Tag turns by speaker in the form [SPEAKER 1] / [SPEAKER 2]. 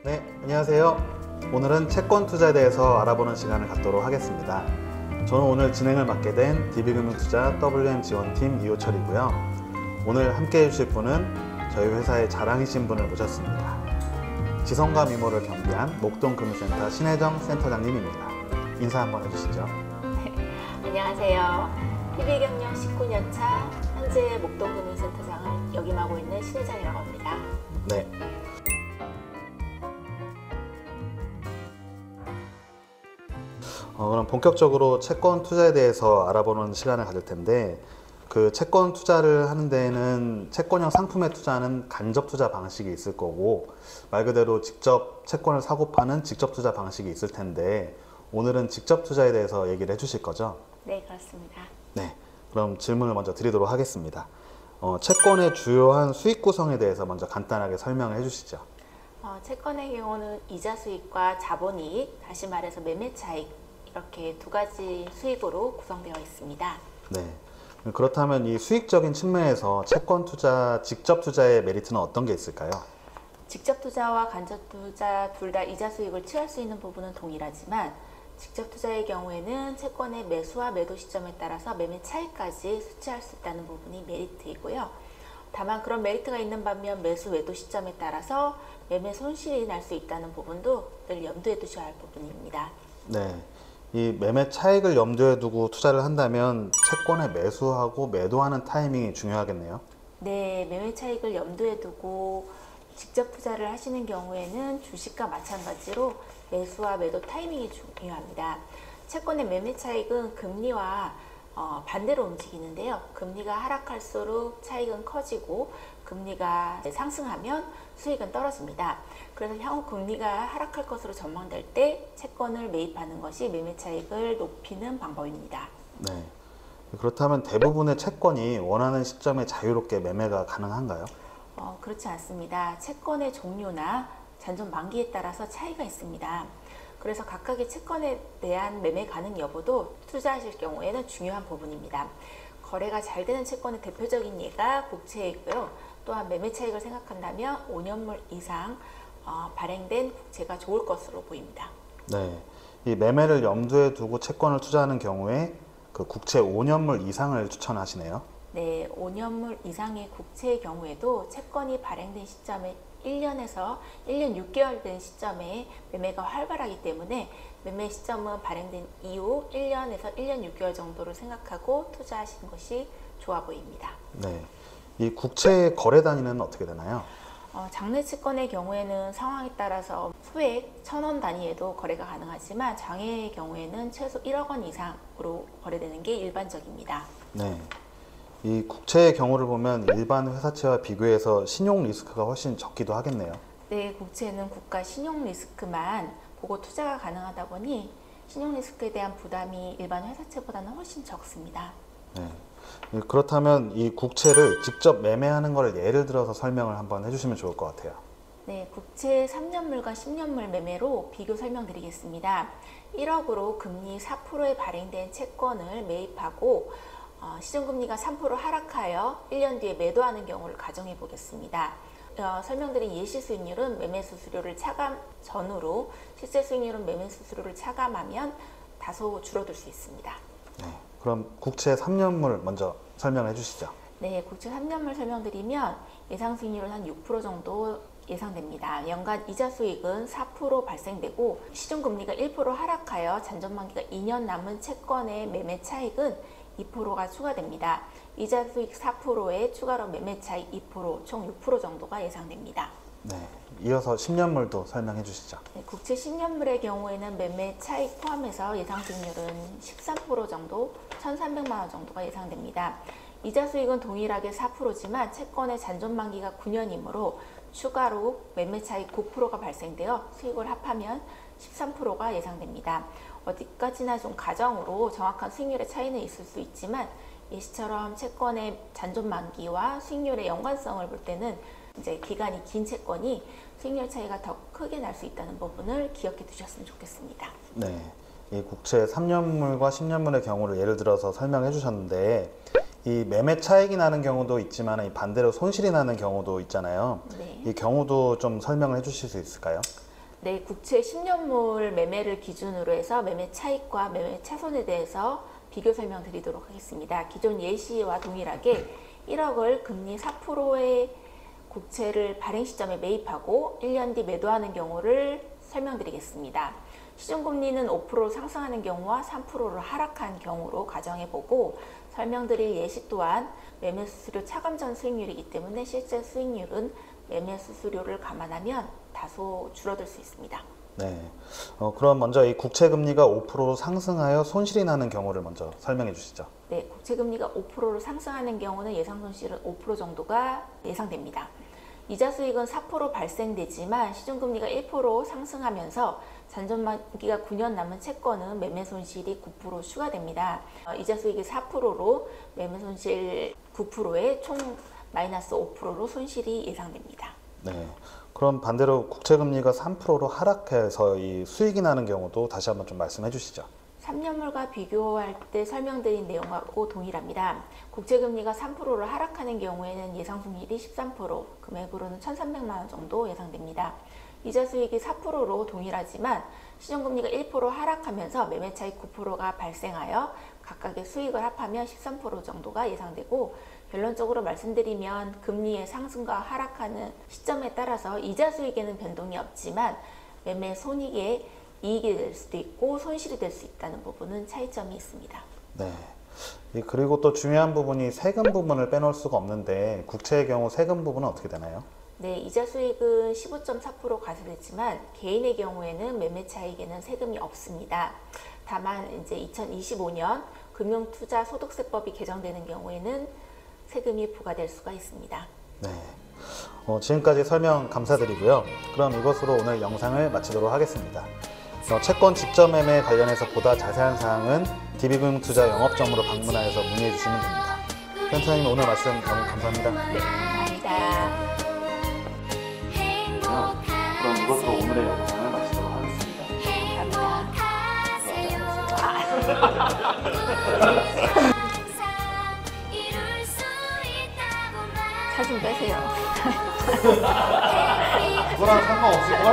[SPEAKER 1] 네, 안녕하세요. 오늘은 채권 투자에 대해서 알아보는 시간을 갖도록 하겠습니다. 저는 오늘 진행을 맡게 된 DB금융투자 WM 지원팀 이호철이고요. 오늘 함께 해주실 분은 저희 회사의 자랑이신 분을 모셨습니다. 지성과 미모를 겸비한 목동금융센터 신혜정 센터장님입니다. 인사 한번 해주시죠.
[SPEAKER 2] 안녕하세요. DB금융 19년차 현재 목동금융센터장을 역임하고 있는 신혜정이라고 합니다.
[SPEAKER 1] 네. 그럼 본격적으로 채권 투자에 대해서 알아보는 시간을 가질 텐데, 그 채권 투자를 하는 데에는 채권형 상품에 투자하는 간접 투자 방식이 있을 거고, 말 그대로 직접 채권을 사고 파는 직접 투자 방식이 있을 텐데, 오늘은 직접 투자에 대해서 얘기를 해주실 거죠?
[SPEAKER 2] 네, 그렇습니다.
[SPEAKER 1] 네, 그럼 질문을 먼저 드리도록 하겠습니다. 채권의 주요한 수익 구성에 대해서 먼저 간단하게 설명을 해주시죠.
[SPEAKER 2] 채권의 경우는 이자 수익과 자본이익, 다시 말해서 매매 차익, 이렇게 두 가지 수익으로 구성되어 있습니다.
[SPEAKER 1] 네. 그렇다면 이 수익적인 측면에서 채권 투자, 직접 투자의 메리트는 어떤 게 있을까요?
[SPEAKER 2] 직접 투자와 간접 투자 둘 다 이자 수익을 취할 수 있는 부분은 동일하지만 직접 투자의 경우에는 채권의 매수와 매도 시점에 따라서 매매 차익까지 수취할 수 있다는 부분이 메리트이고요. 다만 그런 메리트가 있는 반면 매수 매도 시점에 따라서 매매 손실이 날 수 있다는 부분도 늘 염두에 두셔야 할 부분입니다.
[SPEAKER 1] 네. 이 매매 차익을 염두에 두고 투자를 한다면 채권에 매수하고 매도하는 타이밍이 중요하겠네요.
[SPEAKER 2] 네, 매매 차익을 염두에 두고 직접 투자를 하시는 경우에는 주식과 마찬가지로 매수와 매도 타이밍이 중요합니다. 채권의 매매 차익은 금리와 반대로 움직이는데요. 금리가 하락할수록 차익은 커지고 금리가 상승하면 수익은 떨어집니다. 그래서 향후 금리가 하락할 것으로 전망될 때 채권을 매입하는 것이 매매 차익을 높이는 방법입니다.
[SPEAKER 1] 네. 그렇다면 대부분의 채권이 원하는 시점에 자유롭게 매매가 가능한가요?
[SPEAKER 2] 그렇지 않습니다. 채권의 종류나 잔존 만기에 따라서 차이가 있습니다. 그래서 각각의 채권에 대한 매매 가능 여부도 투자하실 경우에는 중요한 부분입니다. 거래가 잘 되는 채권의 대표적인 예가 국채이고요. 또한 매매 차익을 생각한다면 5년물 이상 발행된 국채가 좋을 것으로 보입니다.
[SPEAKER 1] 네. 이 매매를 염두에 두고 채권을 투자하는 경우에 그 국채 5년물 이상을 추천하시네요.
[SPEAKER 2] 네, 5년물 이상의 국채의 경우에도 채권이 발행된 시점에 1년에서 1년 6개월 된 시점에 매매가 활발하기 때문에 매매 시점은 발행된 이후 1년에서 1년 6개월 정도를 생각하고 투자하시는 것이 좋아 보입니다.
[SPEAKER 1] 네. 이 국채 거래 단위는 어떻게 되나요?
[SPEAKER 2] 장내 채권의 경우에는 상황에 따라서 소액 1,000원 단위에도 거래가 가능하지만 장외의 경우에는 최소 1억 원 이상으로 거래되는 게 일반적입니다.
[SPEAKER 1] 네. 이 국채의 경우를 보면 일반 회사채와 비교해서 신용 리스크가 훨씬 적기도 하겠네요.
[SPEAKER 2] 네, 국채는 국가 신용 리스크만 보고 투자가 가능하다 보니 신용 리스크에 대한 부담이 일반 회사채보다는 훨씬 적습니다.
[SPEAKER 1] 네. 그렇다면 이 국채를 직접 매매하는 것을 예를 들어서 설명을 한번 해주시면 좋을 것 같아요.
[SPEAKER 2] 네, 국채 3년물과 10년물 매매로 비교 설명드리겠습니다. 1억으로 금리 4%에 발행된 채권을 매입하고 시중금리가 3% 하락하여 1년 뒤에 매도하는 경우를 가정해 보겠습니다. 설명드린 예시 수익률은 매매 수수료를 차감 전후로 실제 수익률은 매매 수수료를 차감하면 다소 줄어들 수 있습니다.
[SPEAKER 1] 네. 그럼 국채 3년물 먼저 설명해 주시죠.
[SPEAKER 2] 네, 국채 3년물 설명드리면 예상 수익률은 한 6% 정도 예상됩니다. 연간 이자 수익은 4% 발생되고 시중금리가 1% 하락하여 잔존만기가 2년 남은 채권의 매매 차익은 2%가 추가됩니다. 이자 수익 4%에 추가로 매매 차익 2%, 총 6% 정도가 예상됩니다.
[SPEAKER 1] 네, 이어서 10년물도 설명해 주시죠.
[SPEAKER 2] 네, 국채 10년물의 경우에는 매매 차익 포함해서 예상 수익률은 13% 정도, 1,300만 원 정도가 예상됩니다. 이자 수익은 동일하게 4%지만 채권의 잔존 만기가 9년이므로 추가로 매매 차익 9%가 발생되어 수익을 합하면 13%가 예상됩니다. 어디까지나 좀 가정으로 정확한 수익률의 차이는 있을 수 있지만 예시처럼 채권의 잔존 만기와 수익률의 연관성을 볼 때는 이제 기간이 긴 채권이 수익률 차이가 더 크게 날 수 있다는 부분을 기억해 두셨으면 좋겠습니다.
[SPEAKER 1] 네, 이 국채 3년물과 10년물의 경우를 예를 들어서 설명해 주셨는데 이 매매 차익이 나는 경우도 있지만 이 반대로 손실이 나는 경우도 있잖아요.
[SPEAKER 2] 네.
[SPEAKER 1] 이 경우도 좀 설명을 해 주실 수 있을까요?
[SPEAKER 2] 네, 국채 10년물 매매를 기준으로 해서 매매 차익과 매매 차손에 대해서 비교 설명드리도록 하겠습니다. 기존 예시와 동일하게 1억을 금리 4%의 국채를 발행 시점에 매입하고 1년 뒤 매도하는 경우를 설명드리겠습니다. 시중금리는 5% 상승하는 경우와 3%로 하락한 경우로 가정해보고 설명드릴 예시 또한 매매수수료 차감 전 수익률이기 때문에 실제 수익률은 매매수수료를 감안하면 다소 줄어들 수 있습니다.
[SPEAKER 1] 네. 그럼 먼저 이 국채 금리가 5% 상승하여 손실이 나는 경우를 먼저 설명해 주시죠.
[SPEAKER 2] 네, 국채 금리가 5%로 상승하는 경우는 예상 손실은 5% 정도가 예상됩니다. 이자 수익은 4% 발생되지만 시중금리가 1% 상승하면서 잔존만기가 9년 남은 채권은 매매 손실이 9% 추가됩니다. 이자 수익이 4%로 매매 손실 9%에 총 마이너스 5%로 손실이 예상됩니다.
[SPEAKER 1] 네. 그럼 반대로 국채 금리가 3%로 하락해서 이 수익이 나는 경우도 다시 한번 좀 말씀해 주시죠.
[SPEAKER 2] 3년물과 비교할 때 설명드린 내용하고 동일합니다. 국채금리가 3%로 하락하는 경우에는 예상 손실이 13%, 금액으로는 1,300만 원 정도 예상됩니다. 이자 수익이 4%로 동일하지만 시중금리가 1% 하락하면서 매매 차익 9%가 발생하여 각각의 수익을 합하면 13% 정도가 예상되고, 결론적으로 말씀드리면 금리의 상승과 하락하는 시점에 따라서 이자 수익에는 변동이 없지만 매매 손익에 이익이 될 수도 있고 손실이 될 수 있다는 부분은 차이점이 있습니다.
[SPEAKER 1] 네. 그리고 또 중요한 부분이 세금 부분을 빼놓을 수가 없는데 국채의 경우 세금 부분은 어떻게 되나요?
[SPEAKER 2] 네, 이자 수익은 15.4% 과세되지만 개인의 경우에는 매매 차익에는 세금이 없습니다. 다만 이제 2025년 금융투자소득세법이 개정되는 경우에는 세금이 부과될 수가 있습니다.
[SPEAKER 1] 네. 지금까지 설명 감사드리고요. 그럼 이것으로 오늘 영상을 마치도록 하겠습니다. 채권 직접 매매 관련해서 보다 자세한 사항은 DB금융투자 영업점으로 방문하여서 문의해 주시면 됩니다. 센터장님 오늘 말씀 너무 감사합니다.
[SPEAKER 2] 네, 감사합니다.
[SPEAKER 1] 그럼 이것으로 오늘의 영상을 마치도록 하겠습니다.
[SPEAKER 2] 살 좀 빼세요.
[SPEAKER 1] 그거랑 상관없을걸?